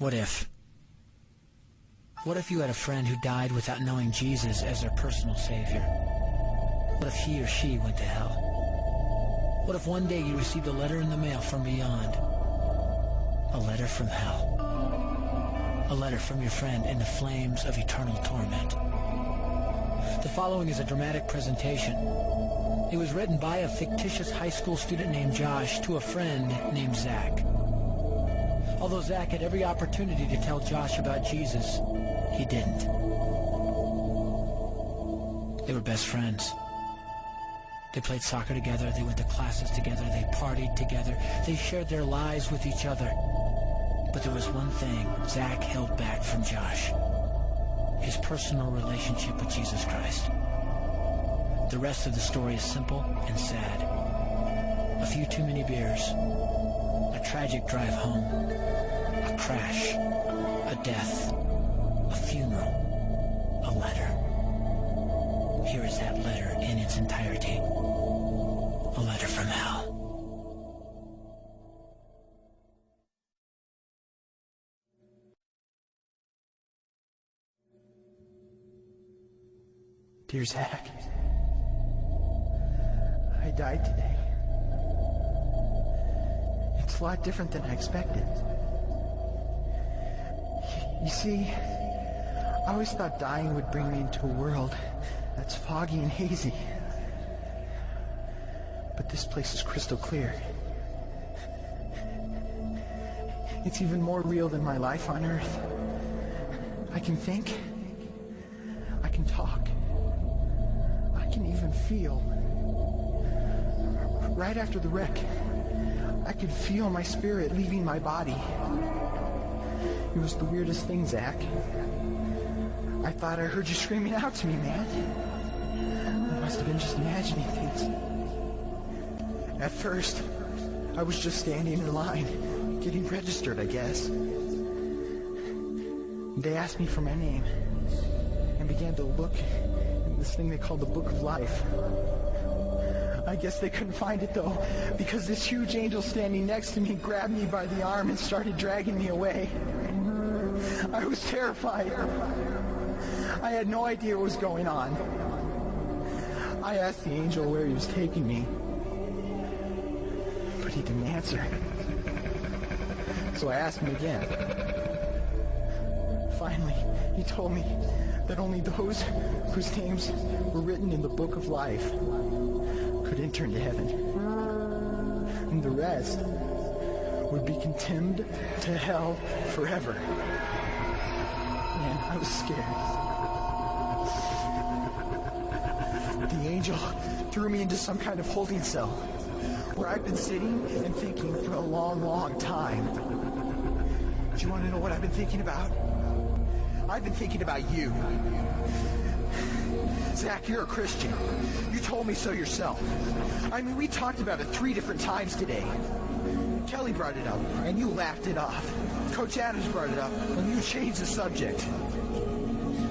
What if? What if you had a friend who died without knowing Jesus as their personal Savior? What if he or she went to hell? What if one day you received a letter in the mail from beyond? A letter from hell. A letter from your friend in the flames of eternal torment. The following is a dramatic presentation. It was written by a fictitious high school student named Josh to a friend named Zack. Although Zack had every opportunity to tell Josh about Jesus, he didn't. They were best friends. They played soccer together, they went to classes together, they partied together, they shared their lives with each other. But there was one thing Zack held back from Josh: his personal relationship with Jesus Christ. The rest of the story is simple and sad. A few too many beers, a tragic drive home, a crash, a death, a funeral, a letter. Here is that letter in its entirety. A letter from hell. Dear Zack, I died today. It's a lot different than I expected. You see, I always thought dying would bring me into a world that's foggy and hazy. But this place is crystal clear. It's even more real than my life on Earth. I can think. I can talk. I can even feel. Right after the wreck, I could feel my spirit leaving my body. It was the weirdest thing, Zack. I thought I heard you screaming out to me, man. I must have been just imagining things. At first, I was just standing in line, getting registered, I guess. They asked me for my name and began to look in this thing they called the Book of Life. I guess they couldn't find it, though, because this huge angel standing next to me grabbed me by the arm and started dragging me away. I was terrified. I had no idea what was going on. I asked the angel where he was taking me, but he didn't answer. So I asked him again. Finally, he told me that only those whose names were written in the Book of Life could enter into heaven. And the rest would be condemned to hell forever. Man, I was scared. The angel threw me into some kind of holding cell where I've been sitting and thinking for a long, long time. Do you want to know what I've been thinking about? I've been thinking about you. Zack, you're a Christian. You told me so yourself. I mean, we talked about it 3 different times today. Kelly brought it up, and you laughed it off. Coach Adams brought it up, and you changed the subject.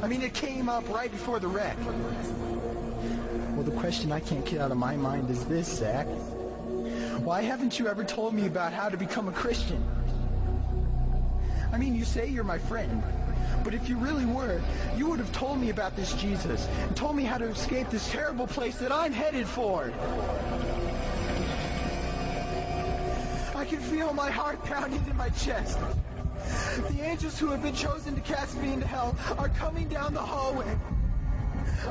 I mean, it came up right before the wreck. Well, the question I can't get out of my mind is this, Zack. Why haven't you ever told me about how to become a Christian? I mean, you say you're my friend, but if you really were, you would have told me about this Jesus and told me how to escape this terrible place that I'm headed for. I can feel my heart pounding in my chest. The angels who have been chosen to cast me into hell are coming down the hallway.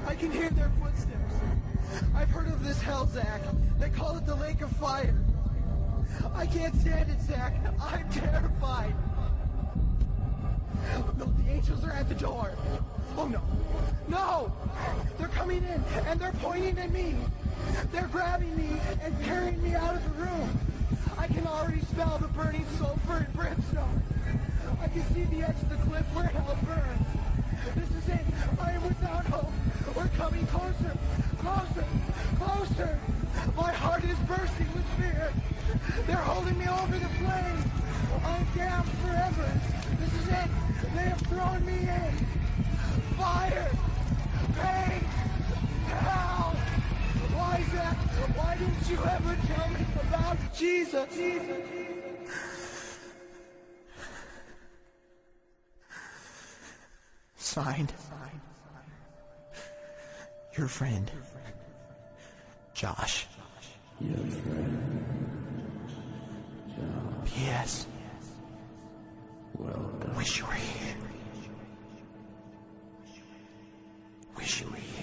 I can hear their footsteps. I've heard of this hell, Zack. They call it the lake of fire. I can't stand it, Zack. I'm terrified. No, the angels are at the door. Oh, no. No! They're coming in, and they're pointing at me. They're grabbing me and carrying me out of the room. I can already smell the burning sulfur and brimstone. I can see the edge of the cliff where hell burns. This is it. I am without hope. We're coming closer. Closer. Closer. My heart is bursting with fear. They're holding me over the flames. I'm damned forever. This is it. They have thrown me in. Fire. Pain. Hell. Why, Zack? Why didn't you ever tell me about Jesus? Signed, your friend, Josh. Your friend, Josh. P.S. Well done. Wish you were here. Wish you were here.